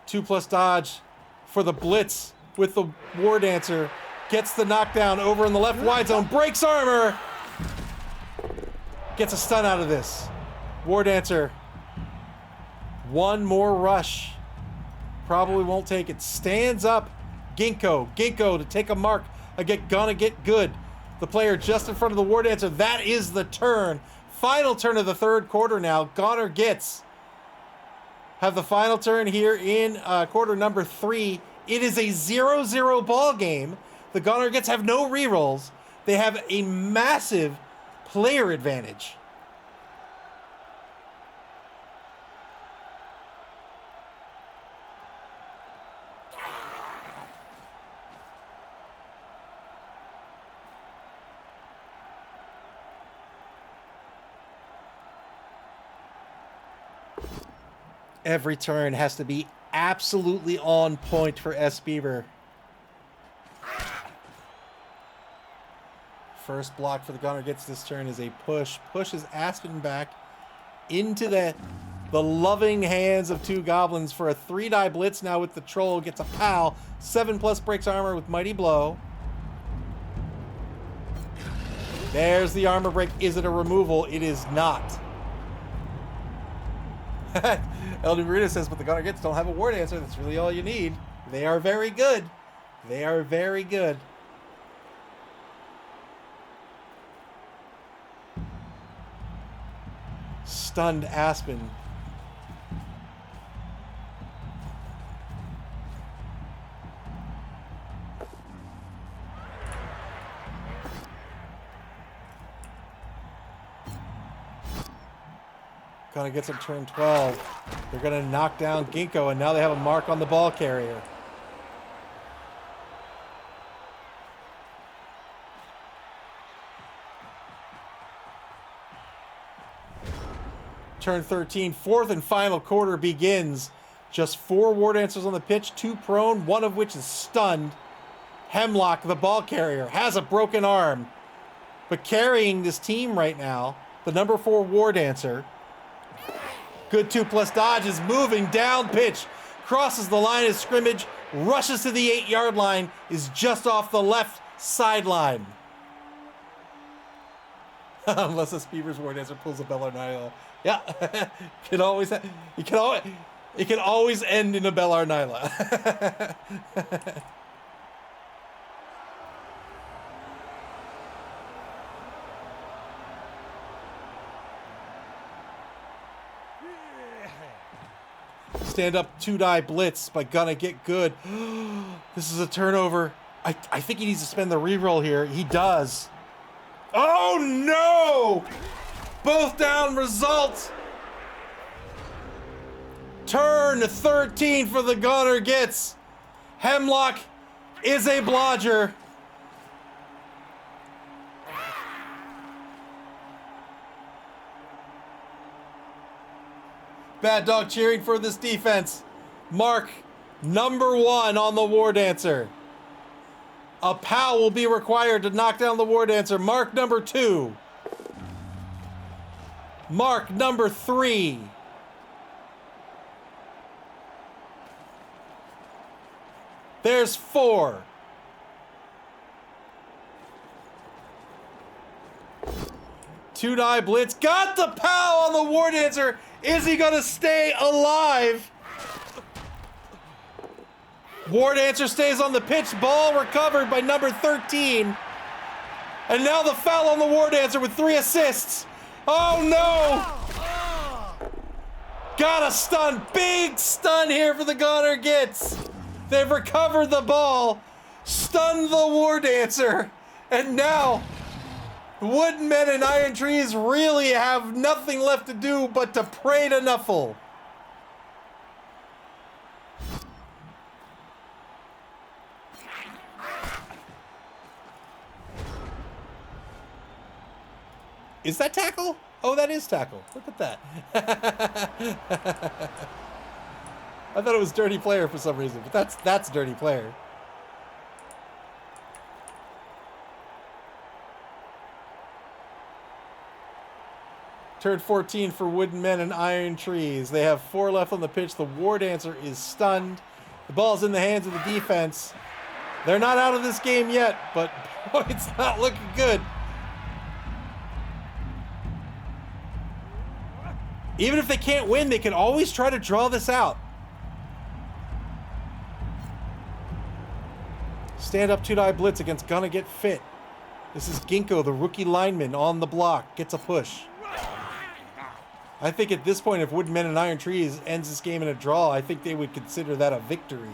2+ dodge for the blitz with the War Dancer. Gets the knockdown over in the left wide zone. Breaks armor. Gets a stun out of this. War Dancer. 1 more rush. Probably won't take it. Stands up. Ginkgo. Ginkgo to take a mark. Gonna get good. The player just in front of the War Dancer. That is the turn. Final turn of the 3rd quarter now. Gunner Gitz have the final turn here in quarter number 3. It is a 0-0 ball game. The Gunner Gitz have no rerolls. They have a massive player advantage. Every turn has to be absolutely on point for S. Beaver. First block for the Gunner Gitz this turn is a push. Pushes Aspen back into the loving hands of 2 goblins for a 3-die blitz now with the troll. Gets a POW. 7+ breaks armor with Mighty Blow. There's the armor break. Is it a removal? It is not. Elden Marina says, but the Gunner Gitz don't have a War Dancer. That's really all you need. They are very good. They are very good. Stunned Aspen. Gonna get some turn 12. They're gonna knock down Ginkgo, and now they have a mark on the ball carrier. Turn 13, 4th and final quarter begins. Just 4 War Dancers on the pitch, 2 prone, 1 of which is stunned. Hemlock, the ball carrier, has a broken arm. But carrying this team right now, the number 4 War Dancer, Good 2+ dodge is moving down pitch. Crosses the line of scrimmage. Rushes to the 8-yard line. Is just off the left sideline. Unless this Beavers War Dancer pulls a Bell or Nyla. Yeah. It can always end in a Bell or Nyla. Stand up 2-die blitz, but gonna get good. This is a turnover. I think he needs to spend the reroll here. He does. Oh no! Both down result. Turn 13 for the Gunner Gitz. Hemlock is a blodger. Bad Dog cheering for this defense. Mark number 1 on the War Dancer. A POW will be required to knock down the War Dancer. Mark number 2. Mark number 3. There's 4. Two-die blitz. Got the POW on the War Dancer. Is he gonna stay alive? War Dancer stays on the pitch. Ball recovered by number 13. And now the foul on the War Dancer with 3 assists. Oh no! Got a stun. Big stun here for the Gunner Gitz. They've recovered the ball. Stunned the War Dancer. And now Wooden Men and Iron Trees really have nothing left to do but to pray to Nuffle. Is that tackle? Oh, that is tackle. Look at that. I thought it was dirty player for some reason, but that's dirty player. Turn 14 for Wooden Men and Iron Trees. They have 4 left on the pitch. The War Dancer is stunned. The ball's in the hands of the defense. They're not out of this game yet, but boy, it's not looking good. Even if they can't win, they can always try to draw this out. Stand up 2-die blitz against Gonna Get Fit. This is Ginkgo, the rookie lineman, on the block. Gets a push. I think at this point, if Wooden Men and Iron Trees ends this game in a draw, I think they would consider that a victory.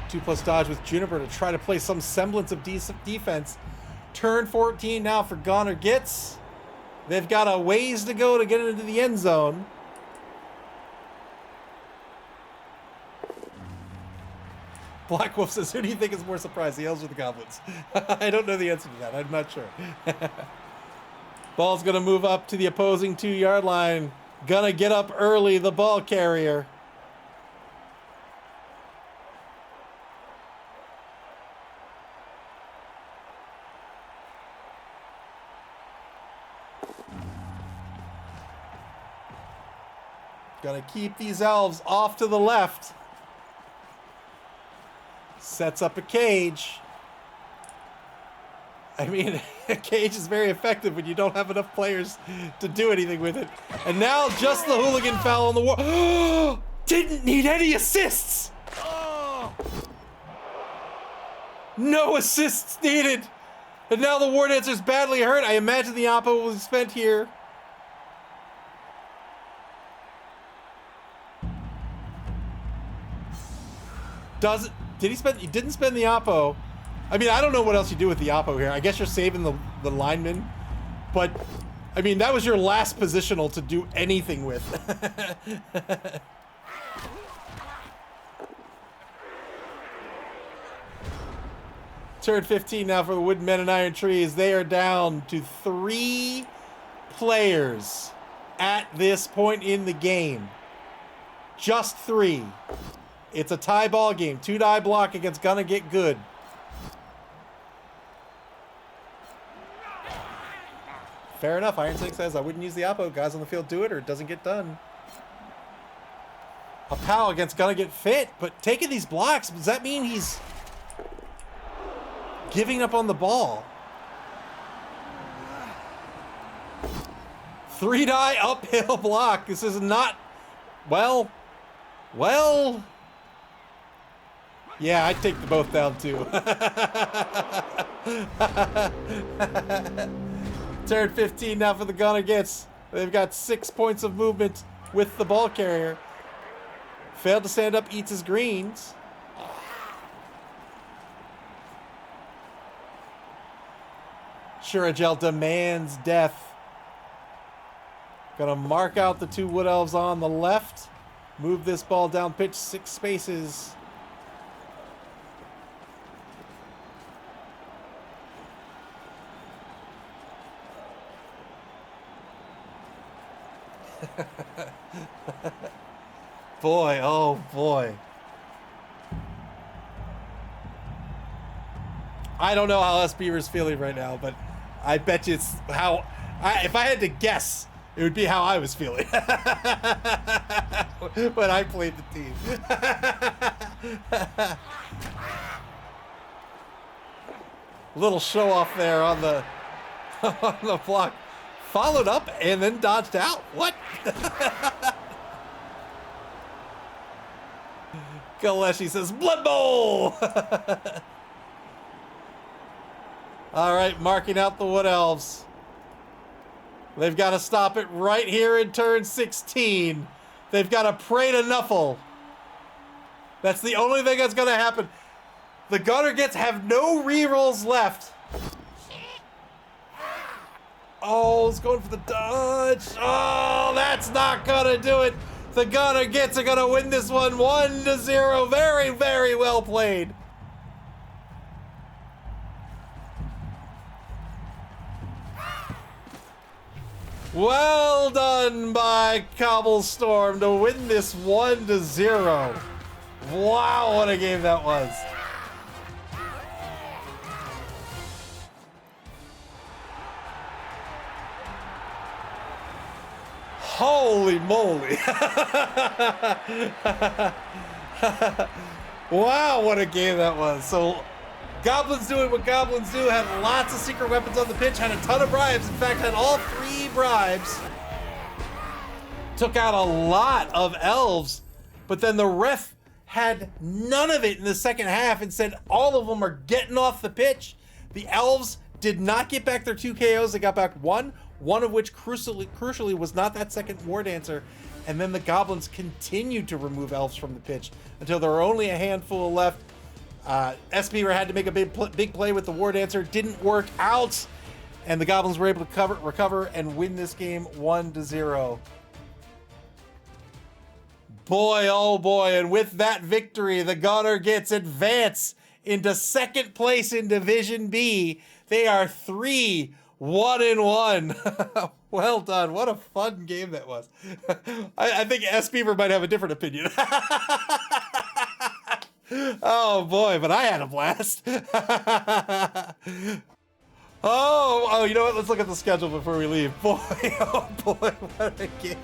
Two-plus dodge with Juniper to try to play some semblance of decent defense. Turn 14 now for Gunner Gitz. They've got a ways to go to get into the end zone. Black Wolf says, who do you think is more surprised, the Elves or the Goblins? I don't know the answer to that. I'm not sure. Ball's going to move up to the opposing 2-yard line. Gonna get up early, the ball carrier. Gonna keep these Elves off to the left. Sets up a cage. I mean, a cage is very effective when you don't have enough players to do anything with it. And now just the hooligan foul on the War. Didn't need any assists. No assists needed. And now the War Dancer's badly hurt. I imagine the oppo was spent here. Did he spend? He didn't spend the oppo. I mean, I don't know what else you do with the oppo here. I guess you're saving the lineman, but I mean that was your last positional to do anything with. Turn 15 now for the Wooden Men and Iron Trees. They are down to 3 players at this point in the game. Just 3. It's a tie ball game. 2-die block against Gonna Get Good. Fair enough. Iron Six says, I wouldn't use the oppo. Guys on the field do it or it doesn't get done. A pal against Gonna Get Fit, but taking these blocks, does that mean he's giving up on the ball? 3-die uphill block. This is not, well, yeah, I'd take the both down too. Turn 15 now for the Gonna Gets. They've got 6 points of movement with the ball carrier. Failed to stand up, eats his greens. Shuragel demands death. Gonna mark out the 2 Wood Elves on the left. Move this ball down pitch 6 spaces. Boy, oh boy. I don't know how us Beaver's feeling right now, but I bet you it's how if I had to guess, it would be how I was feeling when I played the team. Little show off there on the on the block. Followed up and then dodged out. What? Galeshi says, Blood Bowl! All right, marking out the Wood Elves. They've got to stop it right here in turn 16. They've got to pray to Nuffle. That's the only thing that's going to happen. The Gunner Gets have no rerolls left. Oh, it's going for the dodge. Oh, that's not going to do it. The Gunner Gets are going to win this one 1-0. Very, very well played. Well done by Cobblestorm to win this 1-0. Wow, what a game that was. Holy moly. Wow, what a game that was. So, Goblins doing what Goblins do, had lots of secret weapons on the pitch, had a ton of bribes. In fact, had all 3 bribes. Took out a lot of Elves, but then the ref had none of it in the second half and said all of them are getting off the pitch. The Elves did not get back their 2 KOs. They got back 1 of which crucially was not that second War Dancer. And then the Goblins continued to remove Elves from the pitch until there were only a handful left. SB had to make a big play with the War Dancer. Didn't work out. And the Goblins were able to recover and win this game 1-0. Boy, oh boy. And with that victory, the Gunner Gets advance into second place in Division B. They are 3-1-1. Well done. What a fun game that was. I think S. Beaver might have a different opinion. Oh boy, but I had a blast. Oh, you know what? Let's look at the schedule before we leave. Boy, oh boy, what a game.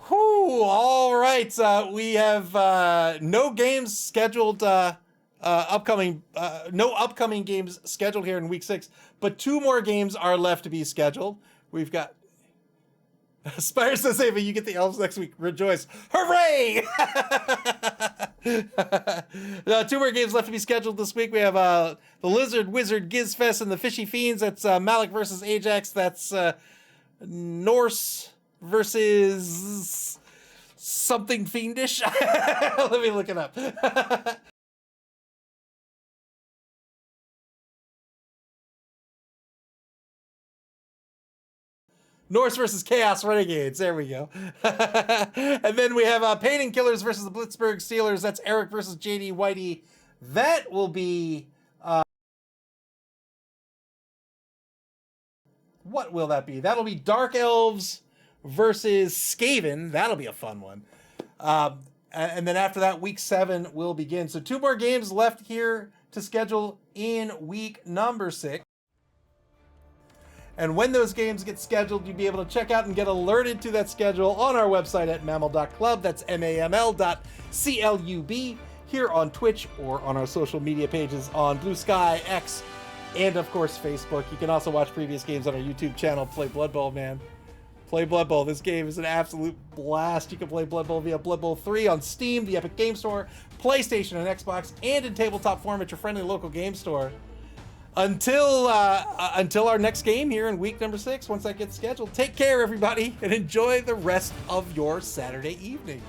Whew, all right. We have no games scheduled, no upcoming games scheduled here in week 6, but 2 more games are left to be scheduled. We've got Spire says, hey, but you get the Elves next week. Rejoice. Hooray! 2 more games left to be scheduled this week. We have the Lizard Wizard Gitz Fest and the Fishy Fiends. That's Malik versus Ajax. That's Norse versus something fiendish. Let me look it up. Norse versus Chaos Renegades. There we go. And then we have Painting Killers versus the Blitzburg Steelers. That's Eric versus JD Whitey. That will be... what will that be? That'll be Dark Elves versus Skaven. That'll be a fun one. And then after that, week 7 will begin. So 2 more games left here to schedule in week number 6. And when those games get scheduled, you'll be able to check out and get alerted to that schedule on our website at maml.club. That's MAML.CLUB, here on Twitch or on our social media pages on Blue Sky, X, and of course Facebook. You can also watch previous games on our YouTube channel. Play Blood Bowl, man. Play Blood Bowl. This game is an absolute blast. You can play Blood Bowl via Blood Bowl 3 on Steam, the Epic Game Store, PlayStation and Xbox, and in tabletop form at your friendly local game store. Until our next game here in week number 6, once that gets scheduled, take care, everybody, and enjoy the rest of your Saturday evening.